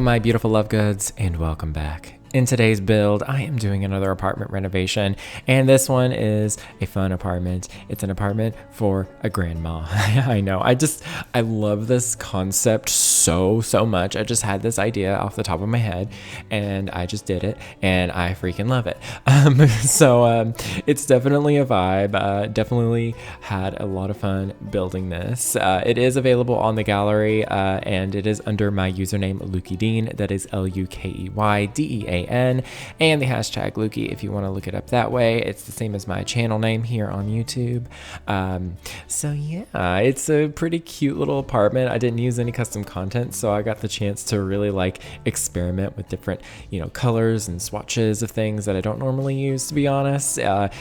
my beautiful love goods, and welcome back. In today's build, I am doing another apartment renovation, and this one is a fun apartment. It's an apartment for a grandma. I know, I love this concept so much. I just had this idea off the top of my head, and I just did it, and I freaking love it. It's definitely a vibe. Definitely had a lot of fun building this. It is available on the gallery, and it is under my username lukeydean. That is LUKEYDEAN, and the hashtag Lukey if you want to look it up that way. It's the same as my channel name here on YouTube. So yeah, it's a pretty cute little apartment. I didn't use any custom content, so I got the chance to really experiment with different, colors and swatches of things that I don't normally use, to be honest,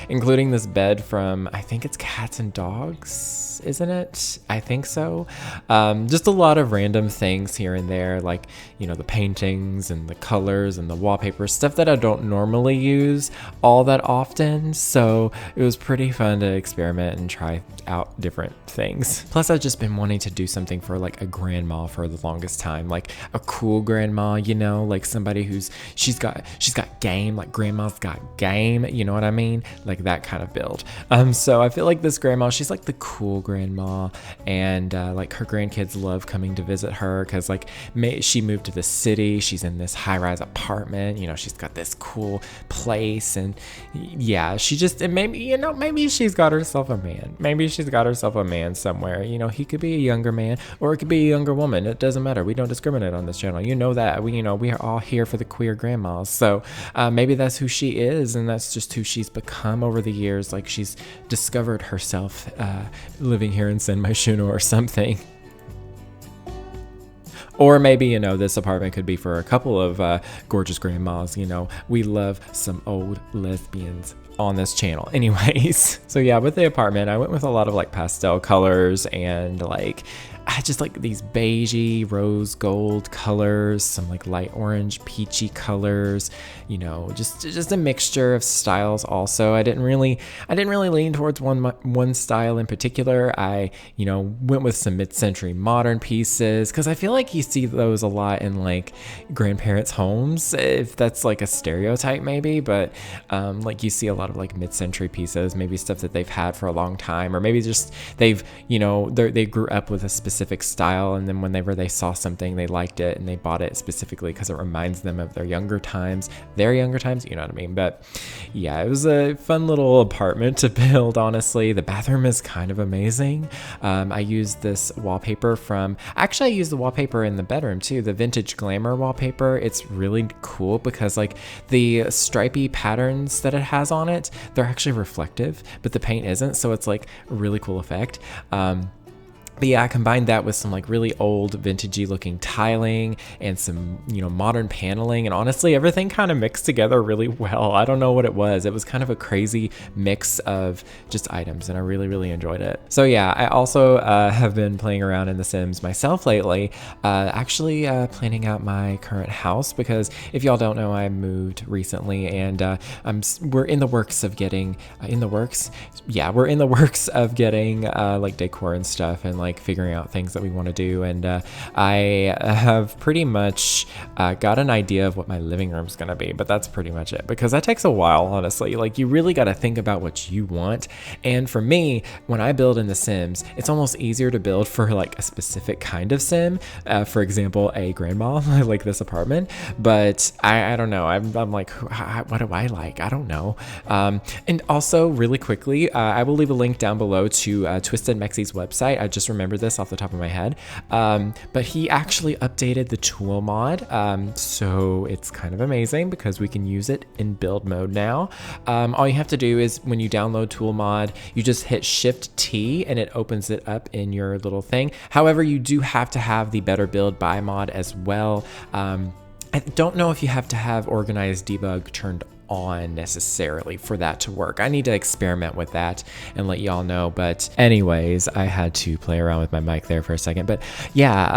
including this bed from, I think it's Cats and Dogs, isn't it? I think so. Just a lot of random things here and there, the paintings and the colors and the wallpaper, stuff that I don't normally use all that often. So it was pretty fun to experiment and try out different things. Plus, I've just been wanting to do something for a grandma for the longest time, like a cool grandma, somebody she's got game, grandma's got game, you know what I mean? That kind of build. So I feel like this grandma, she's the cool grandma, and her grandkids love coming to visit her because she moved to the city. She's in this high-rise apartment, she's got this cool place, and yeah, maybe she's got herself a man. Maybe she's got herself a man somewhere. He could be a younger man, or it could be a younger woman. It doesn't matter. We don't discriminate on this channel. That we are all here for the queer grandmas. So maybe that's who she is, and that's just who she's become over the years. She's discovered herself living here in San Myshuno or something. Or maybe, this apartment could be for a couple of gorgeous grandmas. We love some old lesbians on this channel anyways. So yeah, with the apartment, I went with a lot of pastel colors, and I just these beigey rose gold colors, some light orange peachy colors, just a mixture of styles. Also, I didn't really lean towards one style in particular. I went with some mid-century modern pieces because I feel you see those a lot in grandparents' homes, if that's a stereotype maybe, but you see a lot of mid-century pieces, maybe stuff that they've had for a long time, or maybe just they've they grew up with a specific style, and then whenever they saw something they liked it and they bought it specifically because it reminds them of their younger times, you know what I mean? But yeah, it was a fun little apartment to build. Honestly, the bathroom is kind of amazing. I used this wallpaper I used the wallpaper in the bedroom too, the vintage glamour wallpaper. It's really cool because the stripy patterns that it has on it, they're actually reflective, but the paint isn't, so it's a really cool effect. But yeah, I combined that with some really old vintagey looking tiling and some, modern paneling. And honestly, everything kind of mixed together really well. I don't know what it was. It was kind of a crazy mix of just items, and I really enjoyed it. So yeah, I also have been playing around in The Sims myself lately, actually planning out my current house, because if y'all don't know, I moved recently, and we're in the works of getting, decor and stuff, and figuring out things that we want to do. And I have pretty much got an idea of what my living room is going to be, but that's pretty much it, because that takes a while, honestly. You really got to think about what you want. And for me, when I build in The Sims, it's almost easier to build for a specific kind of sim, for example, a grandma, like this apartment. But I don't know, I'm what do I like? I don't know. And also, really quickly, I will leave a link down below to Twisted Mexie's website. I just remember this off the top of my head, but he actually updated the tool mod, so it's kind of amazing because we can use it in build mode now. All you have to do is, when you download tool mod, you just hit Shift T and it opens it up in your little thing. However, you do have to have the Better Build by mod as well. I don't know if you have to have organized debug turned on necessarily for that to work. I need to experiment with that and let y'all know. But anyways, I had to play around with my mic there for a second. But yeah,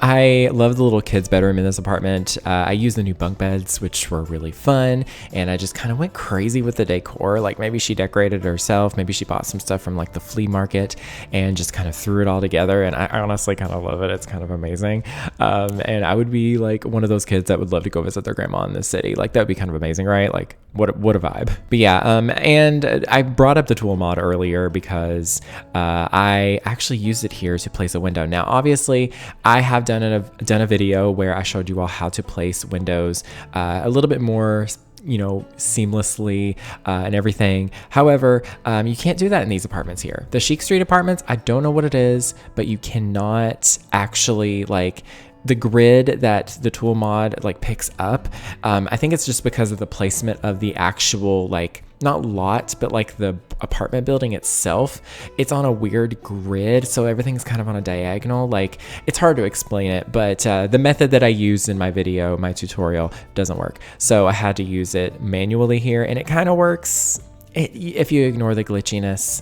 I love the little kids' bedroom in this apartment. I used the new bunk beds, which were really fun. And I just kind of went crazy with the decor. Like maybe she decorated it herself. Maybe she bought some stuff from like the flea market and just kind of threw it all together. And I honestly kind of love it. It's kind of amazing. And I would be like one of those kids that would love to go visit their grandma in this city. Like that would be kind of amazing, right? Like what a vibe. But yeah, and I brought up the tool mod earlier because I actually used it here to place a window. Now, obviously, I have done a video where I showed you all how to place windows a little bit more, you know, seamlessly and everything. However, you can't do that in these apartments here. The Chic Street apartments, I don't know what it is, but you cannot actually like the grid that the tool mod like picks up. I think it's just because of the placement of the actual like not lot, but like the apartment building itself. It's on a weird grid, so everything's kind of on a diagonal. Like it's hard to explain it, but the method that I used in my video, my tutorial, doesn't work. So I had to use it manually here, and it kind of works. If you ignore the glitchiness,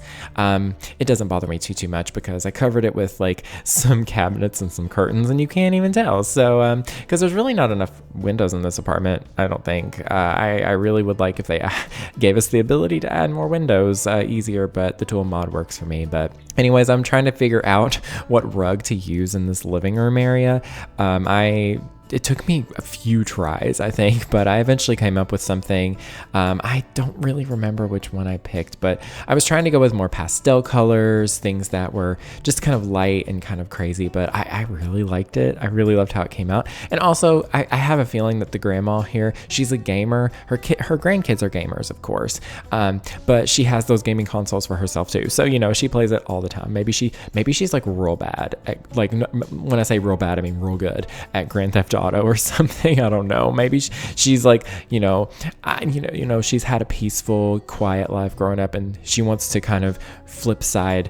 it doesn't bother me too much because I covered it with like some cabinets and some curtains, and you can't even tell. So because there's really not enough windows in this apartment, I don't think. I really would like if they gave us the ability to add more windows easier, but the tool mod works for me. But anyways, I'm trying to figure out what rug to use in this living room area. It took me a few tries, I think, but I eventually came up with something. I don't really remember which one I picked, but I was trying to go with more pastel colors, things that were just kind of light and kind of crazy, but I really liked it. I really loved how it came out. And also, I have a feeling that the grandma here, she's a gamer. Her grandkids are gamers, of course, but she has those gaming consoles for herself too. So, you know, she plays it all the time. Maybe she's like real bad at, like, when I say real bad, I mean real good at Grand Theft Auto or something. I don't know. Maybe she's like, she's had a peaceful, quiet life growing up, and she wants to kind of flip side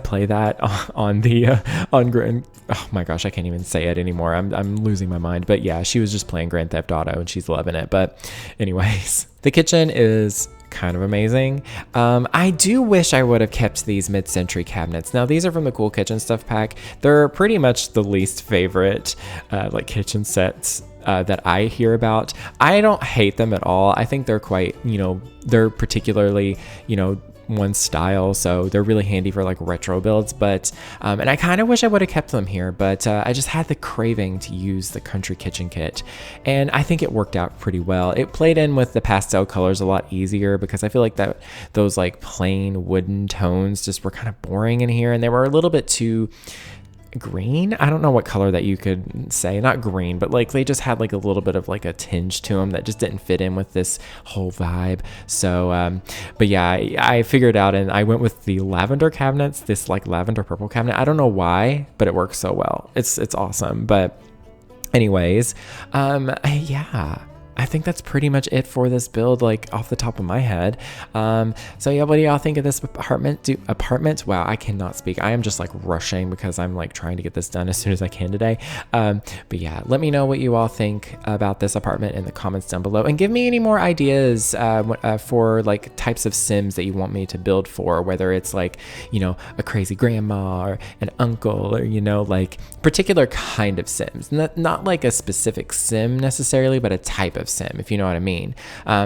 play that on Grand. Oh my gosh, I can't even say it anymore. I'm losing my mind. But yeah, she was just playing Grand Theft Auto and she's loving it. But anyways, the kitchen is kind of amazing. I do wish I would have kept these mid-century cabinets. Now, these are from the Cool Kitchen Stuff Pack. They're pretty much the least favorite like kitchen sets that I hear about. I don't hate them at all. I think they're quite, they're particularly, one style, so they're really handy for like retro builds. But and I kind of wish I would have kept them here, but I just had the craving to use the country kitchen kit, and I think it worked out pretty well. It played in with the pastel colors a lot easier because I feel like that those like plain wooden tones just were kind of boring in here, and they were a little bit too green. I don't know what color that you could say, not green, but like they just had like a little bit of like a tinge to them that just didn't fit in with this whole vibe. So but yeah, I figured out, and I went with the lavender cabinets, this like lavender purple cabinet. I don't know why, but it works so well. It's awesome. But anyways, yeah, I think that's pretty much it for this build, like off the top of my head. So yeah, what do y'all think of this apartment? Wow, I cannot speak. I am just like rushing because I'm like trying to get this done as soon as I can today. But yeah, let me know what you all think about this apartment in the comments down below, and give me any more ideas for like types of Sims that you want me to build for, whether it's like, a crazy grandma or an uncle, or, like particular kind of Sims, not like a specific Sim necessarily, but a type of Sim, if you know what I mean.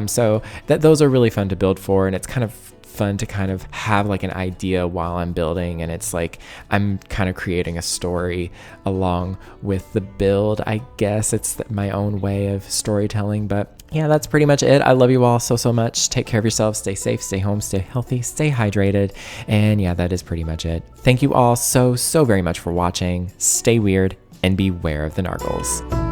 So those are really fun to build for, and it's kind of fun to kind of have like an idea while I'm building, and it's like I'm kind of creating a story along with the build. I guess it's my own way of storytelling. But yeah, that's pretty much it. I love you all so much. Take care of yourselves. Stay safe, stay home, stay healthy, stay hydrated. And yeah, that is pretty much it. Thank you all so very much for watching. Stay weird and beware of the nargles.